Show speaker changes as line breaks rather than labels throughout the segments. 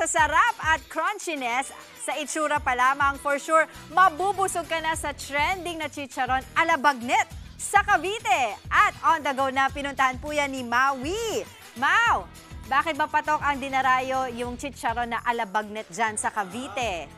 sa sarap at crunchiness, sa itsura pa lamang, for sure, mabubusog ka na sa trending na chicharon ala bagnet sa Cavite. At on the go na, pinuntahan po yan ni Maui. Mau, bakit ba patok ang dinarayo yung chicharon na ala bagnet dyan sa Cavite?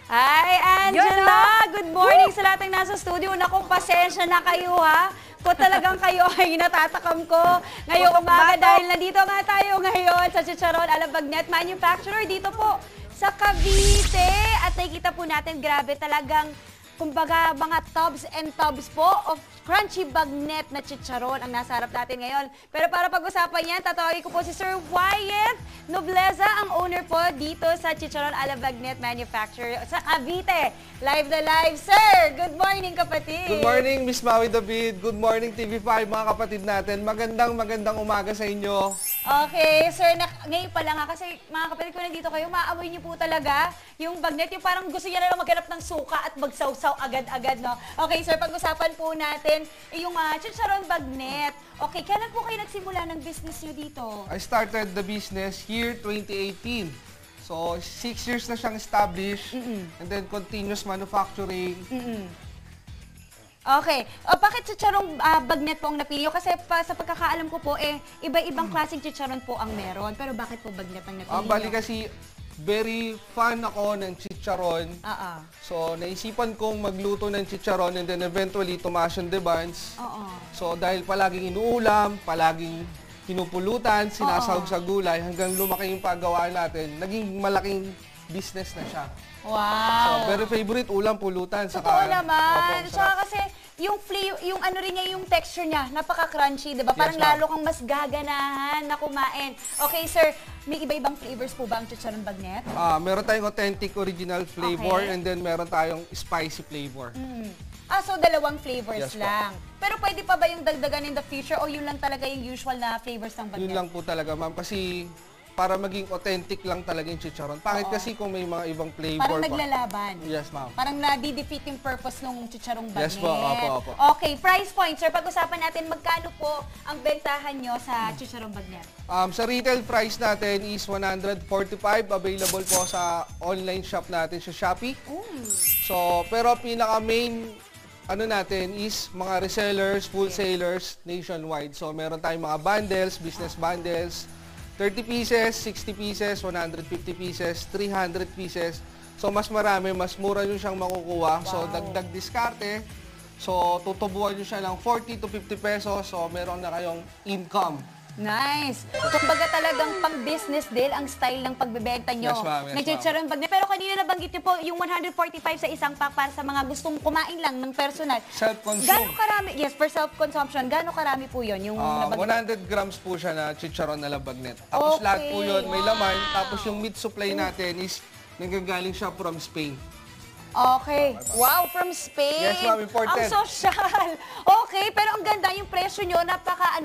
Hi, Angela! Good morning sa lahat ng nasa studio. Naku, pasensya na kayo ha. Kung talagang kayo ay natatakam ko ngayong umaga dahil nandito nga tayo ngayon sa Chicharon ala Bagnet Manufacturer dito po sa Cavite. At nakikita po natin, grabe talagang, kumbaga, mga tubs and tubs po of crunchy bagnet na chicharon ang nasa harap natin ngayon. Pero para pag-usapan yan, tatawagin ko po si Sir Wyatt Nobleza, ang owner po dito sa Chicharon ala Bagnet Manufacturer sa Cavite. Live na live, sir! Good morning, kapatid!
Good morning, Miss Maui David. Good morning, TV5, mga kapatid natin. Magandang umaga sa inyo.
Okay, sir, ngayon pa lang kasi mga kapatid ko nandito kayo, maamoy niyo po talaga yung bagnet, yung parang gusto niya na lang maghanap ng suka at magsawsaw agad-agad, no? Okay, sir, pag-usapan po natin yung Chicharon Bagnet. Okay, kailan po kayo nagsimula ng business niyo dito?
I started the business year 2018. So, 6 years na siyang established and then continuous manufacturing.
Okay. Bakit Chicharon Bagnet po ang napili? Kasi sa pagkakaalam ko po, iba-ibang klaseng chicharon po ang meron. Pero bakit po bagnet ang napili?
Bali kasi, very fan ako ng chicharon. So, naisipan kong magluto ng chicharon and then eventually tumaas yung demands. So, dahil palaging inuulam, palaging pinupulutan, sinasahog sa gulay, hanggang lumaki yung paggawaan natin, naging malaking business na siya.
Wow!
So, very favorite ulam, pulutan.
Totoo naman. Saka kasi, yung ano rin niya, yung texture niya, napaka-crunchy, diba? Parang lalo kang mas gaganahan na kumain. Okay, sir, may iba-ibang flavors po ba ang Chicharon Bagnet?
Meron tayong authentic original flavor and then meron tayong spicy flavor.
So dalawang flavors lang. Pero pwede pa ba yung dagdagan in the future o yun lang talaga yung usual na flavors ng bagnet?
Yun lang po talaga, ma'am. Kasi para maging authentic lang talaga yung chicharon. Pangit kasi kung may mga ibang flavor.
Parang naglalaban.
Yes, ma'am.
Parang na-defeat yung purpose ng chicharong bagnet.
Yes po, opo.
Okay, price point, sir. Pag-usapan natin, magkano po ang bentahan nyo sa chicharong bagnet?
Sa retail price natin is 145. Available po sa online shop natin sa Shopee. So, pero pinaka-main natin is mga resellers, wholesalers nationwide. So, meron tayong mga bundles, business bundles, 30 pieces, 60 pieces, 150 pieces, 300 pieces. So, mas marami, mas mura nyo siyang makukuha. So, dagdag diskarte. So, tutubuan nyo siya ng 40 to 50 pesos. So, meron na kayong income.
Nice! Kumbaga talagang pang-business deal ang style ng pagbebenta nyo.
Yes, ma'am. Yes,
Chicharon Bagnet. Pero kanina nabanggit nyo po, yung 145 sa isang pack para sa mga gustong kumain lang ng personal.
Self-consume.
Gano'ng karami? Yes, for self-consumption. Gano'ng karami po yun? Yung
100 grams po siya na chicharon na bagnet. Tapos lahat po yun, may laman. Tapos yung meat supply natin is nanggagaling siya from Spain.
Okay. Wow, from Spain.
Yes, ma'am, imported.
Ang social. Okay, pero ang ganda yung presyo nyo. Napaka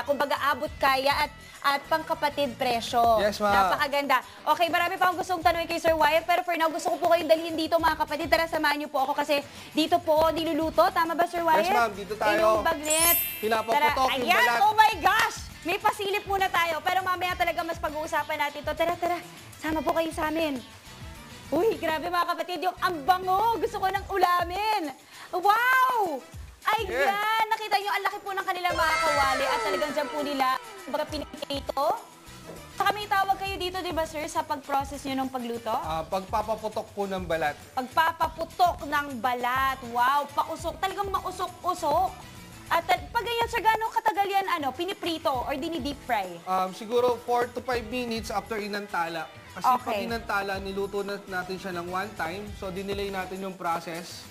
kumbaga abot kaya at pangkapatid presyo.
Yes, ma'am.
Napakaganda. Okay, marami pa akong gustong tanongin kay Sir Wyatt, pero for now, gusto ko po kayong dalhin dito, mga kapatid. Tara, samahan niyo po ako kasi dito po niluluto. Tama ba, Sir Wyatt?
Yes, ma'am. Dito tayo.
Yung bagnet.
Pinapaputok yung
ayan,
balat.
oh my gosh! May pasilip muna tayo, pero mamaya talaga mas pag-uusapan natin to. Tara, sama po kayo sa amin. Uy, grabe mga kapatid, yung ang bango. Gusto ko ng ulamin. Wow! Ayan, nakita nyo, ang laki po ng kanilang mga kawali at talagang dyan po nila, baga pinito. Saka may tawag kayo dito, di ba sir, sa pag-process nyo ng pagluto?
Pagpapaputok po ng balat.
Pagpapaputok ng balat. Wow, pausok. Talagang mausok-usok. At pag ganyan, sir, gano'ng katagal yan, piniprito or dini-deep fry?
Siguro 4 to 5 minutes after inantala. Kasi pag inantala, niluto natin siya ng one time. So, dinelay natin yung process.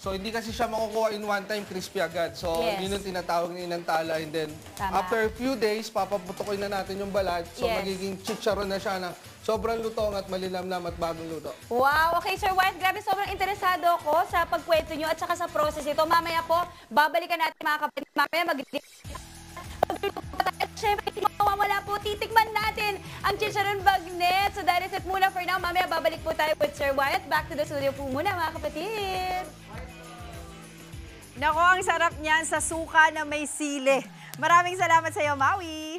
So, hindi kasi siya makukuha in one time crispy agad. So, yun yung tinatawag na inantala. And then, after a few days, papaputokin na natin yung balat. So, magiging chicharon na siya na sobrang lutong at malinamnam at bagong luto. Wow!
Okay, Sir Wyatt, grabe, sobrang interesado ako sa pagkwento nyo at saka sa process ito. Mamaya po, babalikan natin mga kapatid. Mamaya Siyempre, hindi mawawala po, titikman natin ang Chicharon Bagnet. So, that is it muna for now. Mamaya, babalik po tayo with Sir Wyatt. Back to the studio po muna, mga kapatid.
Nako, ang sarap niyan sa suka na may sili. Maraming salamat sa iyo, Maui.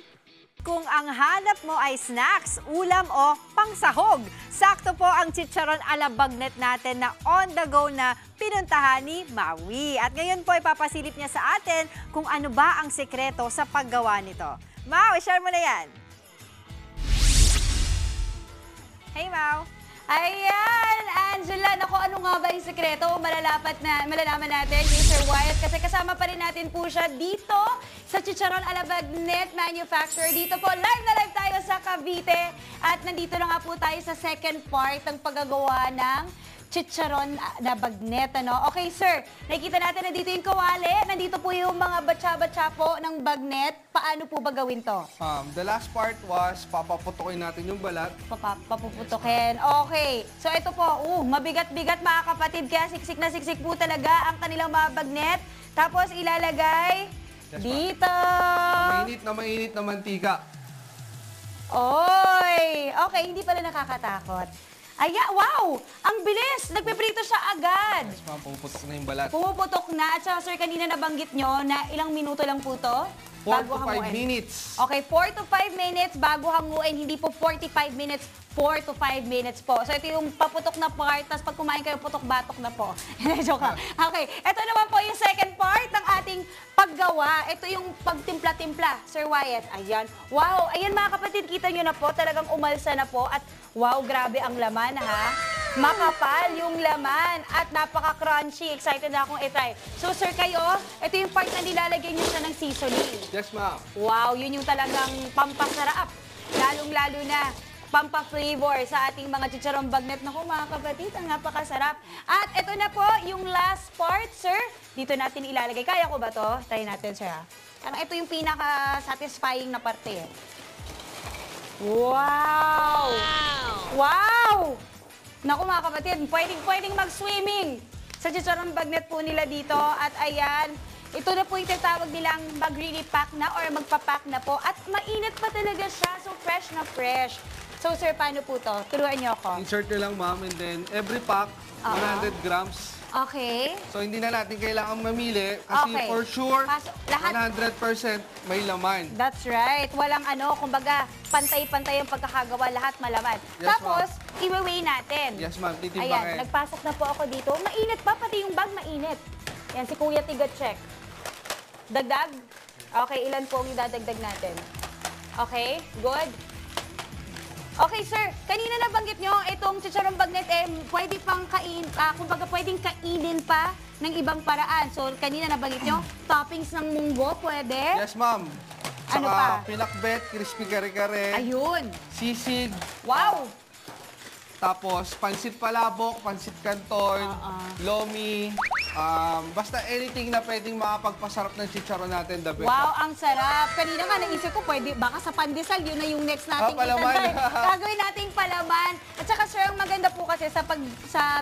kung ang hanap mo ay snacks, ulam o pangsahog, sakto po ang chicharon ala bagnet natin na on the go na pinuntahan ni Maui. At ngayon po ipapasilip niya sa atin kung ano ba ang sekreto sa paggawa nito. Mau, share mo na yan. Hey, Mau.
Ayan, Angela, naku, ano nga ba yung sekreto? Malalaman natin kay Sir Wyatt kasi kasama pa rin natin po siya dito sa Chicharon ala Bagnet Manufacturer. Dito po, live na live tayo sa Cavite at nandito na nga po tayo sa second part ng paggagawa ng Chicharon na bagnet, ano? Okay, sir, nakikita natin na dito yung kawali, nandito po yung mga batsa-batsa po ng bagnet. Paano po ba gawin to?
The last part was papaputukin natin yung balat.
Papuputukin. Okay. So ito po, mabigat-bigat mga kapatid, kaya siksik na siksik po talaga ang kanilang mga bagnet. Tapos ilalagay dito.
Mainit na mantika.
Oy! Okay, hindi pala nakakatakot. Wow! Ang bilis! Nagpiprito siya agad.
Yes, ma'am, puputok na yung balat.
Pumuputok na. At saka, sir, kanina nabanggit nyo na ilang minuto lang po to?
4 to 5 minutes.
Okay, 4 to 5 minutes bago hanguin. Hindi po 45 minutes, 4 to 5 minutes po. So, ito yung paputok na part. Tapos pag kumain kayo, putok-batok na po. Joke lang. Okay, ito naman po yung second part ng ating paggawa. Ito yung pagtimpla-timpla, Sir Wyatt. Ayan. Wow! Ayan mga kapatid, kita nyo na po. Talagang umalsa na po. At wow, grabe ang laman, ha? Makapal yung laman at napaka-crunchy. Excited na akong itry. So, sir, kayo, ito yung part na nilalagay nyo siya ng seasoning.
Yes, ma'am.
Wow, yun yung talagang pampasarap. Lalong-lalo na pampa-flavor sa ating mga chicharong bagnet. Naku, mga kapatid, ang napakasarap. At ito na po, yung last part, sir. Dito natin ilalagay. Kaya ko ba to? Try natin, sir, ha? Parang ito yung pinaka-satisfying na parte. Wow! Wow! Naku mga kapatid, pwedeng mag-swimming sa chicharon bagnet po nila dito. At ayan, ito na po yung tinatawag nilang mag-re-pack na or magpa-pack na po. At mainit pa talaga siya, so fresh na fresh. So sir, paano po to? Turuan niyo ako.
Insert nyo lang, ma'am, and then every pack, 100 grams.
Okay.
So, hindi na natin kailangang mamili kasi
Okay.
for sure,
Lahat-
100% may laman.
That's right. Walang kumbaga, pantay-pantay ang pagkakagawa, lahat malaman.
Yes,
Tapos, i-weigh natin.
Yes, ma'am,
Ayan,
titimbangin.
nagpasok na po ako dito. Mainit pa, pati yung bag mainit. Yan, si Kuya Tiga check. Dagdag? Okay, ilan po ang idadagdag natin? Okay, good. Okay, sir. Kanina nabanggit nyo, itong chicharong bagnet, pwede pang kumbaga pwedeng kainin pa ng ibang paraan. So, kanina nabanggit nyo, toppings ng munggo, pwede?
Yes, ma'am.
Ano pa?
Saka pinakbet, crispy kare-kare,
Ayun.
sisig,
Wow!
tapos pansit palabok, pansit canton, lomi, basta anything na pwedeng makapagpasarap ng chicharon natin, the best.
Wow, ang sarap. Kanina nga naisip ko, pwede, baka sa pandesal, yun na yung next nating
palaman.
itagay. Gagawin nating palaman. At saka sir, ang maganda po kasi sa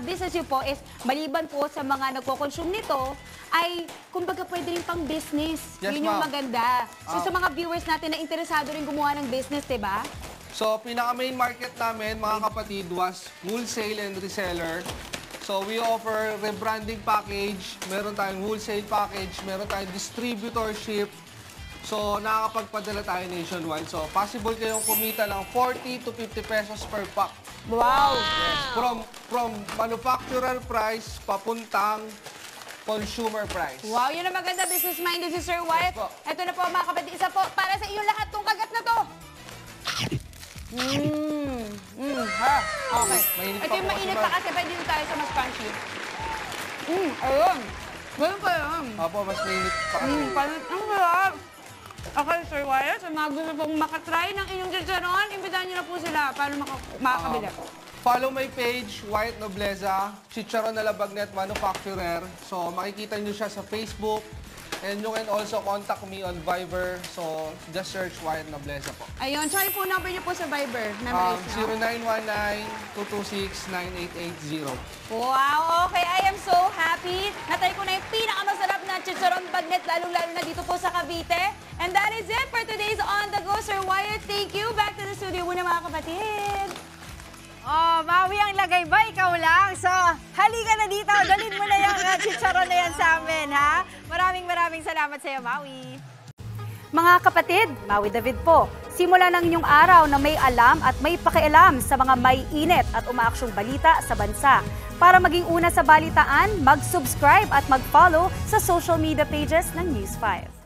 business nyo po is, maliban po sa mga nagko-consume nito, ay kumbaga pwede rin pang business.
Yes,
Yun yung
ma'am.
maganda. So sa mga viewers natin na interesado rin gumawa ng business, diba?
So, pinaka-main market namin, mga kapatid, was wholesale and reseller. So, we offer rebranding package, meron tayong wholesale package, meron tayong distributorship. So, nakakapagpadala tayo nationwide. So, possible kayong kumita ng 40 to 50 pesos per pack.
Wow!
Yes, from manufacturer price papuntang consumer price.
Wow, yun ang maganda business minded si Sir Wyatt.
Yes po.
Ito na po mga kapatid, isa po para sa iyo lahat tong kagat na to. Ha? Okay.
Mainit
Ito
pa
yung
po
mainit
kasi,
pa kasi pwede dito tayo sa mas crunchy. Ayun. Ganun pa yun.
Opo, mas mainit pa kasi.
Ang sarap. Okay, Sir Wyatt, sa mga gusto pong makatry ng inyong chicharon, imbitahan niyo na po sila para makakabili.
Follow my page, Wyatt Nobleza, Chicharon ala Bagnet Manufacturer. So, makikita nyo siya sa Facebook. And you can also contact me on Viber. So, just search Wyatt Nobleza po.
Ayun, tsaka yung phone number niyo po sa Viber. Memorize niyo.
0919-226-9880.
Wow, okay. I am so happy. Natry ko na yung pinakamasarap na chicharon bagnet, lalong-lalo na dito po sa Cavite. And that is it for today's On The Go. Sir Wyatt, thank you. Back to the studio muna mga kapatid.
Oh, Maui, ang lagay ba? Ikaw lang. So, halika na dito. Dalhin mo na yung chicharon na yan sa amin, ha? Maraming salamat sa iyo, Maui.
Mga kapatid, Maui David po. Simula ng inyong araw na may alam at may pakialam sa mga may init at umaaksyong balita sa bansa. Para maging una sa balitaan, mag-subscribe at mag-follow sa social media pages ng News 5.